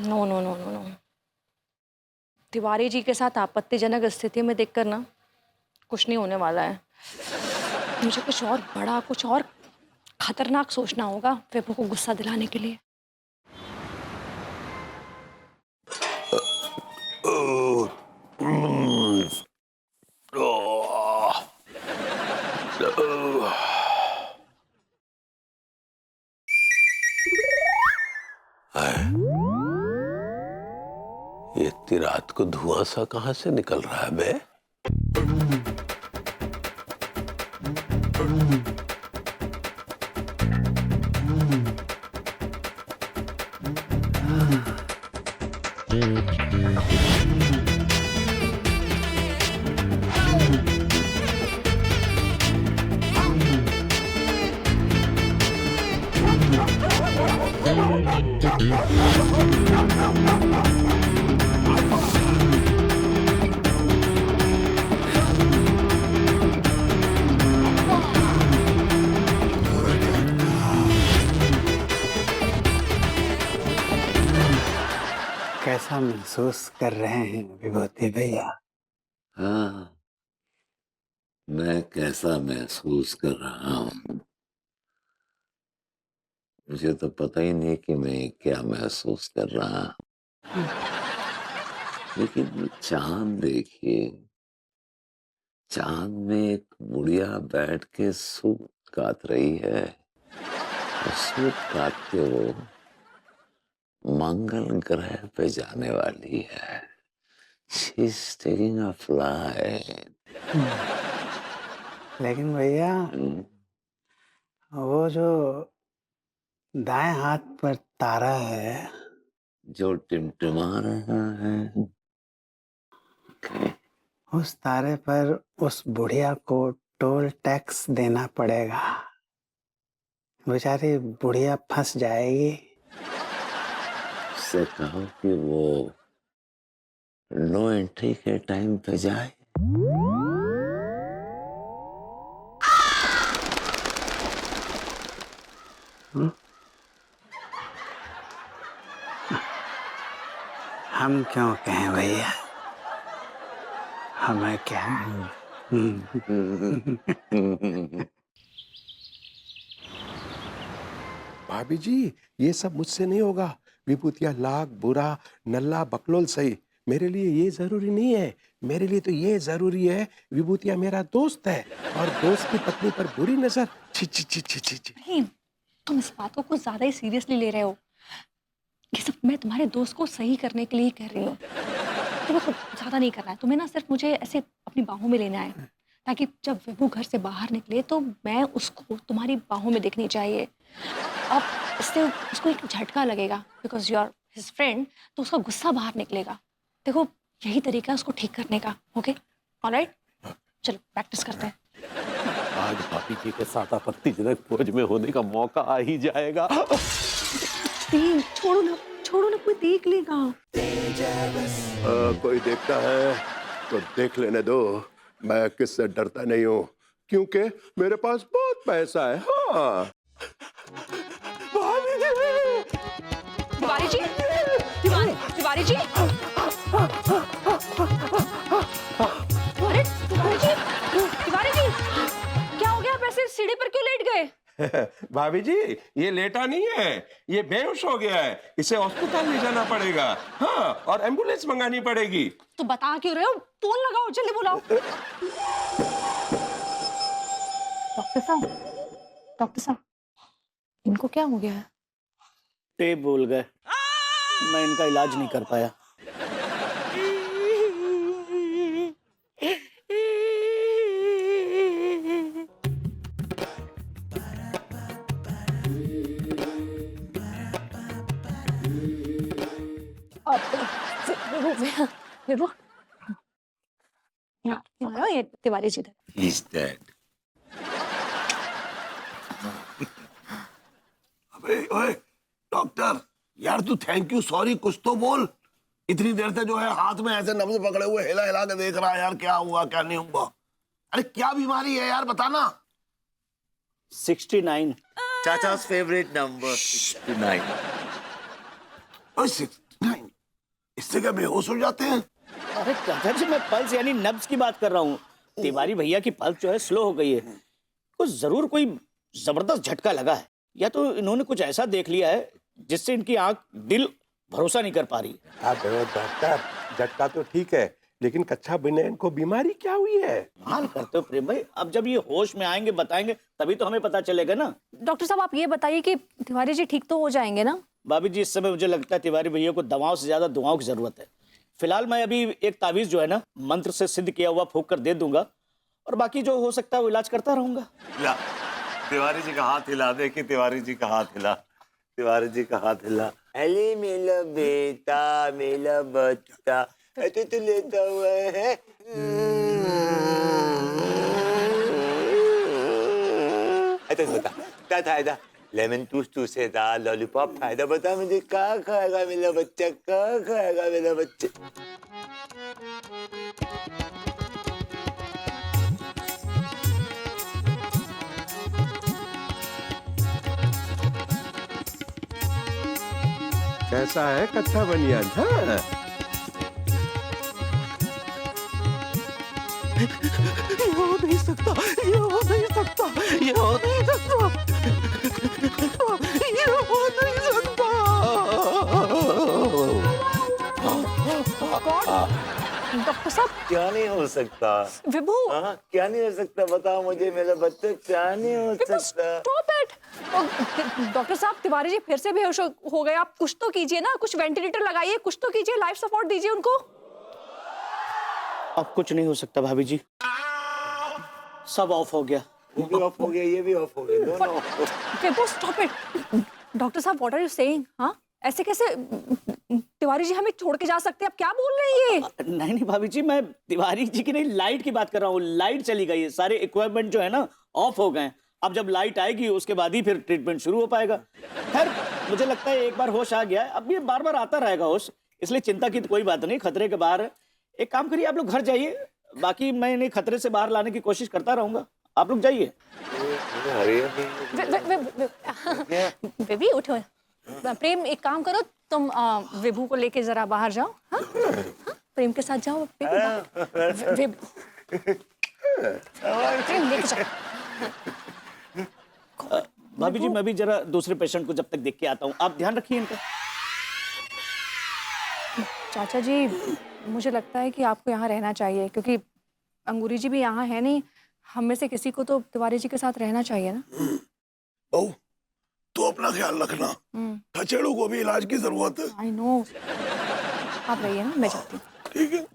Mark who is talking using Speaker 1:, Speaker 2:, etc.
Speaker 1: No no no no no, Tiwari ji के साथ आपत्तिजनक स्थिति में देखकर ना कुछ नहीं होने वाला है। मुझे कुछ और बड़ा, कुछ और खतरनाक सोचना होगा विभू को गुस्सा दिलाने के लिए।
Speaker 2: ये इतनी रात को धुआं सा कहां से निकल रहा है बे?
Speaker 3: कैसा महसूस कर रहे हैं विभूति भैया?
Speaker 2: हाँ, मैं कैसा महसूस कर रहा हूँ मुझे तो पता ही नहीं कि मैं क्या महसूस कर रहा हूँ। लेकिन चांद देखिए, चांद में एक बुढ़िया बैठ के सूत काट रही है और सूत काट के वो मंगल ग्रह पे जाने वाली है। She's taking a flight.
Speaker 3: लेकिन भैया वो जो दाएं हाथ पर तारा है,
Speaker 2: जो टिमटिमा रहा है,
Speaker 3: उस तारे पर उस बुढ़िया को टोल टैक्स देना पड़ेगा। बेचारी बुढ़िया फंस जाएगी।
Speaker 2: उससे कहो कि वो नो एंट्री के टाइम पे जाए।
Speaker 3: हम क्यों कहें भैया, हमें क्या।
Speaker 4: भाभी जी, ये सब मुझसे नहीं होगा। विभूतिया लाख बुरा नल्ला बकलोल सही, मेरे लिए ये जरूरी नहीं है। मेरे लिए तो ये जरूरी है, विभूतिया मेरा दोस्त है और दोस्त की पत्नी पर बुरी नजर, छी छी छी छी छी छी।
Speaker 1: नहीं, तुम इस बात को कुछ ज्यादा ही सीरियसली ले रहे हो। ये सब मैं तुम्हारे दोस्त को सही करने के लिए ही कह रही हूँ। तुम्हें कुछ ज्यादा नहीं करना है, तुम्हें ना सिर्फ मुझे ऐसे अपनी बाहों में लेना है, ताकि जब विभू घर से बाहर निकले तो मैं उसको तुम्हारी बाहों में देखनी चाहिए। अब इससे उसको एक झटका लगेगा, because you are his friend, तो उसका गुस्सा बाहर निकलेगा। देखो, यही तरीका है उसको ठीक करने का। ओके, ऑलराइट, चलो प्रैक्टिस करते हैं।
Speaker 2: आज भाभी जी के साथ आपत्तिजनक फौज में होने का मौका आ ही जाएगा।
Speaker 1: छोड़ो ना, कोई देख लेगा।
Speaker 4: कोई देखता है तो देख लेने दो, मैं किससे डरता नहीं हूँ, क्योंकि मेरे पास बहुत पैसा है। हाँ
Speaker 1: तिवारी जी, तिवारी जी, अरे तिवारी जी, क्या हो गया? आप ऐसे सीढ़ी पर क्यों लेट गए?
Speaker 4: भाभी जी, ये लेटा नहीं है, ये बेहोश हो गया है। इसे अस्पताल ले जाना पड़ेगा। हाँ, और एम्बुलेंस मंगानी पड़ेगी।
Speaker 1: तो बता क्यों रहे हो? फोन लगाओ, जल्दी बुलाओ। डॉक्टर साहब, इनको क्या हो गया है?
Speaker 5: टेप भूल गए, मैं इनका इलाज नहीं कर पाया।
Speaker 1: विभू, यहाँ ये तिवारी जी इधर।
Speaker 2: He's dead.
Speaker 6: अबे ओए डॉक्टर, यार तू थैंक यू सॉरी कुछ तो बोल। इतनी देर से जो है हाथ में ऐसे नब्ज पकड़े हुए हिला हिला के देख रहा है यार, क्या हुआ क्या नहीं हुआ। अरे क्या बीमारी है यार, बताना।
Speaker 5: 69।
Speaker 7: चाचा's favorite number 69.
Speaker 6: ओए 69 इससे क्या बेहोश हो जाते हैं?
Speaker 5: अरे दादाजी, मैं पल्स यानी नब्ज की बात कर रहा हूँ। तिवारी भैया की पल्स जो है स्लो हो गई है। कुछ जरूर कोई जबरदस्त झटका लगा है, या तो इन्होंने कुछ ऐसा देख लिया है जिससे इनकी आंख दिल भरोसा नहीं कर पा रही।
Speaker 4: आप डॉक्टर, झटका तो ठीक है, लेकिन कच्चा बनियान को बीमारी क्या हुई है?
Speaker 5: हाल करते हो प्रेम भाई, अब जब ये होश में आएंगे बताएंगे तभी तो हमें पता चलेगा ना।
Speaker 1: डॉक्टर साहब आप ये बताइए कि तिवारी जी ठीक तो हो जाएंगे ना?
Speaker 5: भाभी जी, इस समय मुझे लगता है तिवारी भैया को दवाओं से ज्यादा दुआओं की जरूरत है। फिलहाल मैं अभी एक तावीज जो है ना मंत्र से सिद्ध किया हुआ फूंक कर दे दूंगा, और बाकी जो हो सकता है वो इलाज करता रहूंगा।
Speaker 2: ला, तिवारी जी का हाथ हिला दे कि तिवारी जी का हाथ हिला, तिवारी जी का हाथ हिला। अरे मेरा बेटा, मेरा बच्चा, ऐसे तो लेटा हुआ है। ऐसे बता, क्या खाएगा? लेमन टूस था, लॉलीपॉप खाएगा? बता मुझे, क्या खाएगा मेरा बच्चा, क्या खाएगा मेरा बच्चा?
Speaker 4: कैसा है कच्चा बनियान? हाँ?
Speaker 5: ये हो नहीं सकता, ये हो नहीं सकता, ये हो नहीं सकता, ये हो नहीं सकता।
Speaker 1: डॉक्टर साहब,
Speaker 2: क्या नहीं हो सकता?
Speaker 1: विभू,
Speaker 2: हाँ, क्या नहीं हो सकता? बताओ मुझे, मेरा बच्चा क्या नहीं हो सकता?
Speaker 1: Stop it. डॉक्टर साहब, तिवारी जी फिर से बेहोश हो गए। आप कुछ तो कीजिए ना, कुछ वेंटिलेटर लगाइए, कुछ तो कीजिए, लाइफ सपोर्ट दीजिए उनको।
Speaker 5: अब कुछ नहीं हो सकता भाभी जी, सब ऑफ हो गया।
Speaker 2: वो भी ऑफ हो गया, ये भी ऑफ हो गया, दोनों ऑफ हो गए।
Speaker 1: विभू स्टॉप इट। डॉक्टर साहब, व्हाट आर यू सेइंग? हाँ, ऐसे कैसे तिवारी जी हमें छोड़ के जा सकते हैं? आप क्या बोल रही हैं?
Speaker 5: नहीं नहीं भाभी जी, मैं तिवारी जी की नहीं, लाइट की बात कर रहा हूँ। लाइट चली गई है, सारे इक्विपमेंट जो है ना ऑफ हो गए। अब जब लाइट आएगी उसके बाद ही फिर ट्रीटमेंट शुरू हो पाएगा। खैर, मुझे लगता है एक बार होश आ गया है, अब ये बार बार आता रहेगा होश, इसलिए चिंता की तो कोई बात नहीं, खतरे के बाहर है। एक काम करिए, आप लोग घर जाइए, बाकी मैं इन्हें खतरे से बाहर लाने की कोशिश करता रहूंगा। आप लोग जाइए।
Speaker 1: बेबी उठो। प्रेम, एक काम करो, तुम विभू को लेके जरा बाहर जाओ। हाँ? हाँ? प्रेम के साथ जाओ। बेबी, प्रेम लेके जाओ।
Speaker 5: भाभी जी, मैं भी जरा दूसरे पेशेंट को जब तक देख के आता हूँ, आप ध्यान रखिए इनका।
Speaker 1: चाचा जी, मुझे लगता है कि आपको यहाँ रहना चाहिए, क्योंकि अंगूरी जी भी यहाँ है नहीं। हम में से किसी को तो तिवारी जी के साथ रहना चाहिए ना।
Speaker 6: बहू, तू अपना ख्याल रखना, खचेड़ू को भी इलाज की जरूरत है।
Speaker 1: I know. आप रहिए ना, मैं जाती हूँ।
Speaker 6: ठीक है।